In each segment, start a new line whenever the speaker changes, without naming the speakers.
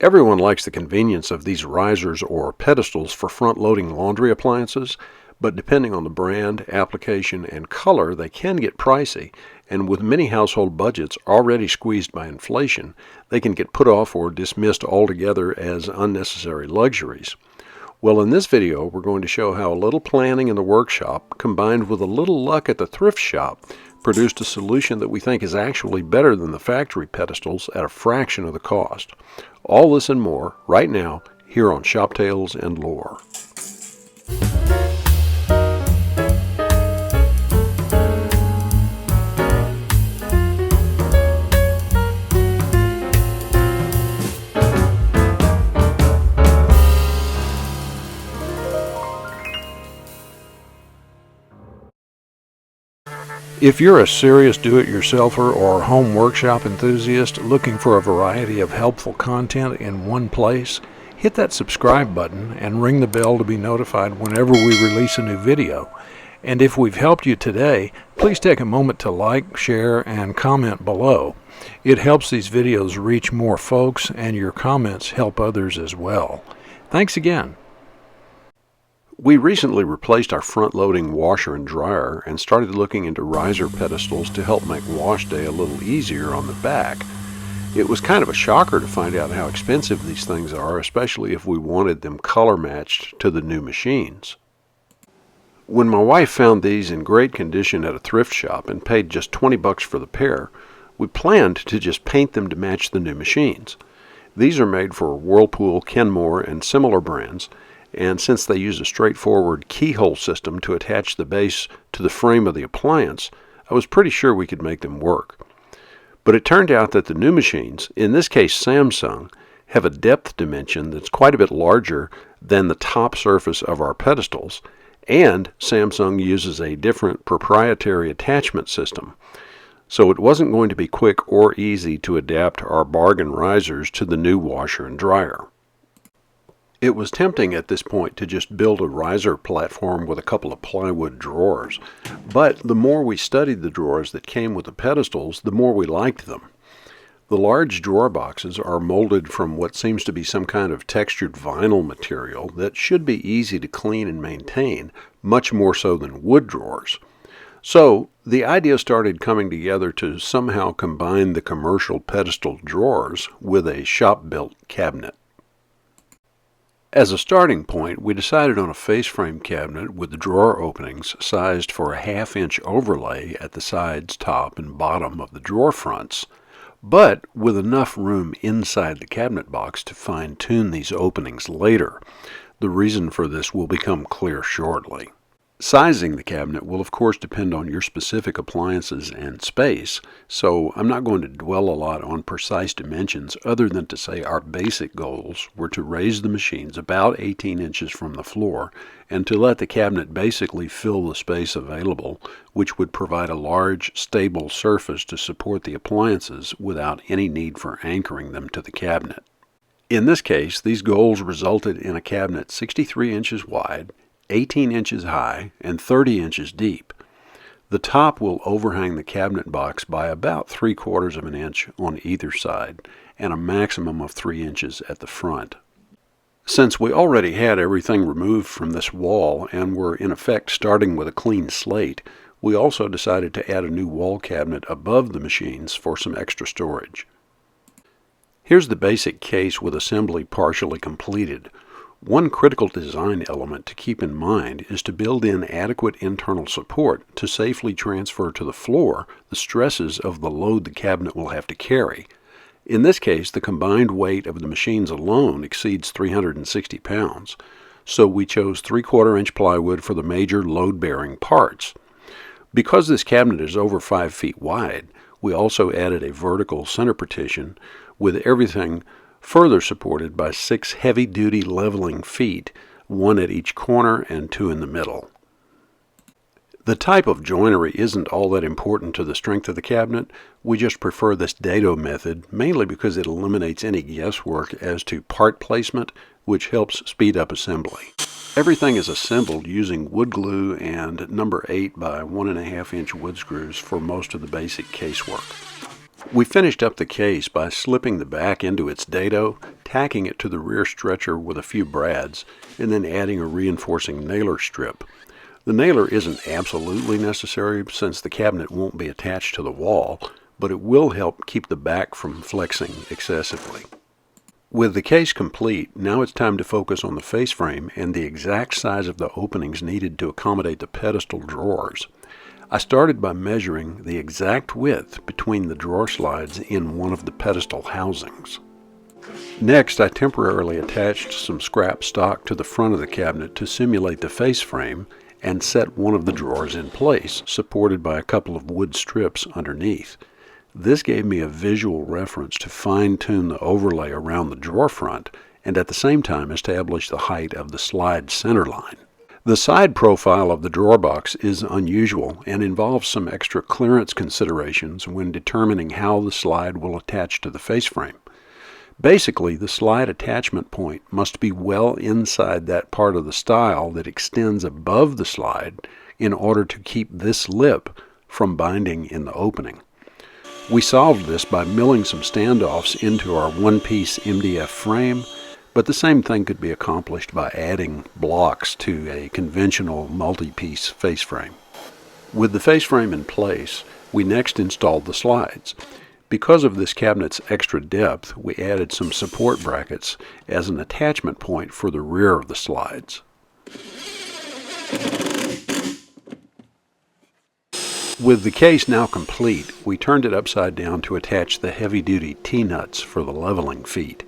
Everyone likes the convenience of these risers or pedestals for front-loading laundry appliances, but depending on the brand, application, and color, they can get pricey, and with many household budgets already squeezed by inflation, they can get put off or dismissed altogether as unnecessary luxuries. Well, in this video, we're going to show how a little planning in the workshop, combined with a little luck at the thrift shop, produced a solution that we think is actually better than the factory pedestals at a fraction of the cost. All this and more right now here on Shop Tales and Lore. If you're a serious do-it-yourselfer or home workshop enthusiast looking for a variety of helpful content in one place, hit that subscribe button and ring the bell to be notified whenever we release a new video. And if we've helped you today, please take a moment to like, share, and comment below. It helps these videos reach more folks, and your comments help others as well. Thanks again. We recently replaced our front-loading washer and dryer and started looking into riser pedestals to help make wash day a little easier on the back. It was kind of a shocker to find out how expensive these things are, especially if we wanted them color-matched to the new machines. When my wife found these in great condition at a thrift shop and paid just $20 for the pair, we planned to just paint them to match the new machines. These are made for Whirlpool, Kenmore, and similar brands, and since they use a straightforward keyhole system to attach the base to the frame of the appliance, I was pretty sure we could make them work. But it turned out that the new machines, in this case Samsung, have a depth dimension that's quite a bit larger than the top surface of our pedestals, and Samsung uses a different proprietary attachment system. So it wasn't going to be quick or easy to adapt our bargain risers to the new washer and dryer. It was tempting at this point to just build a riser platform with a couple of plywood drawers, but the more we studied the drawers that came with the pedestals, the more we liked them. The large drawer boxes are molded from what seems to be some kind of textured vinyl material that should be easy to clean and maintain, much more so than wood drawers. So the idea started coming together to somehow combine the commercial pedestal drawers with a shop-built cabinet. As a starting point, we decided on a face frame cabinet with the drawer openings sized for a 1/2-inch overlay at the sides, top, and bottom of the drawer fronts, but with enough room inside the cabinet box to fine-tune these openings later. The reason for this will become clear shortly. Sizing the cabinet will of course depend on your specific appliances and space, so I'm not going to dwell a lot on precise dimensions other than to say our basic goals were to raise the machines about 18 inches from the floor and to let the cabinet basically fill the space available, which would provide a large, stable surface to support the appliances without any need for anchoring them to the cabinet. In this case, these goals resulted in a cabinet 63 inches wide, 18 inches high, and 30 inches deep. The top will overhang the cabinet box by about 3/4 of an inch on either side, and a maximum of 3 inches at the front. Since we already had everything removed from this wall and were in effect starting with a clean slate, we also decided to add a new wall cabinet above the machines for some extra storage. Here's the basic case with assembly partially completed. One critical design element to keep in mind is to build in adequate internal support to safely transfer to the floor the stresses of the load the cabinet will have to carry. In this case, the combined weight of the machines alone exceeds 360 pounds, so we chose 3/4-inch plywood for the major load-bearing parts. Because this cabinet is over 5 feet wide, we also added a vertical center partition with everything further supported by 6 heavy-duty leveling feet, 1 at each corner and 2 in the middle. The type of joinery isn't all that important to the strength of the cabinet. We just prefer this dado method, mainly because it eliminates any guesswork as to part placement, which helps speed up assembly. Everything is assembled using wood glue and number 8 by 1.5-inch wood screws for most of the basic casework. We finished up the case by slipping the back into its dado, tacking it to the rear stretcher with a few brads, and then adding a reinforcing nailer strip. The nailer isn't absolutely necessary since the cabinet won't be attached to the wall, but it will help keep the back from flexing excessively. With the case complete, now it's time to focus on the face frame and the exact size of the openings needed to accommodate the pedestal drawers. I started by measuring the exact width between the drawer slides in one of the pedestal housings. Next, I temporarily attached some scrap stock to the front of the cabinet to simulate the face frame and set one of the drawers in place, supported by a couple of wood strips underneath. This gave me a visual reference to fine-tune the overlay around the drawer front and at the same time establish the height of the slide center line. The side profile of the drawer box is unusual and involves some extra clearance considerations when determining how the slide will attach to the face frame. Basically, the slide attachment point must be well inside that part of the stile that extends above the slide in order to keep this lip from binding in the opening. We solved this by milling some standoffs into our one-piece MDF frame, but the same thing could be accomplished by adding blocks to a conventional multi-piece face frame. With the face frame in place, we next installed the slides. Because of this cabinet's extra depth, we added some support brackets as an attachment point for the rear of the slides. With the case now complete, we turned it upside down to attach the heavy-duty T-nuts for the leveling feet.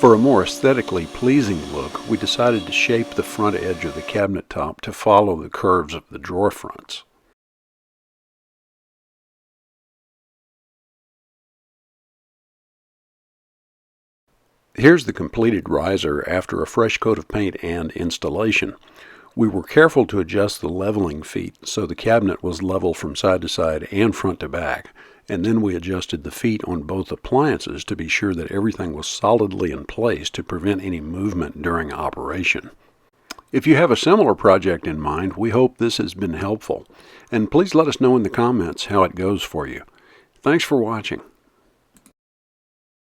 For a more aesthetically pleasing look, we decided to shape the front edge of the cabinet top to follow the curves of the drawer fronts. Here's the completed riser after a fresh coat of paint and installation. We were careful to adjust the leveling feet so the cabinet was level from side to side and front to back, and then we adjusted the feet on both appliances to be sure that everything was solidly in place to prevent any movement during operation. If you have a similar project in mind, we hope this has been helpful, and please let us know in the comments how it goes for you. Thanks for watching.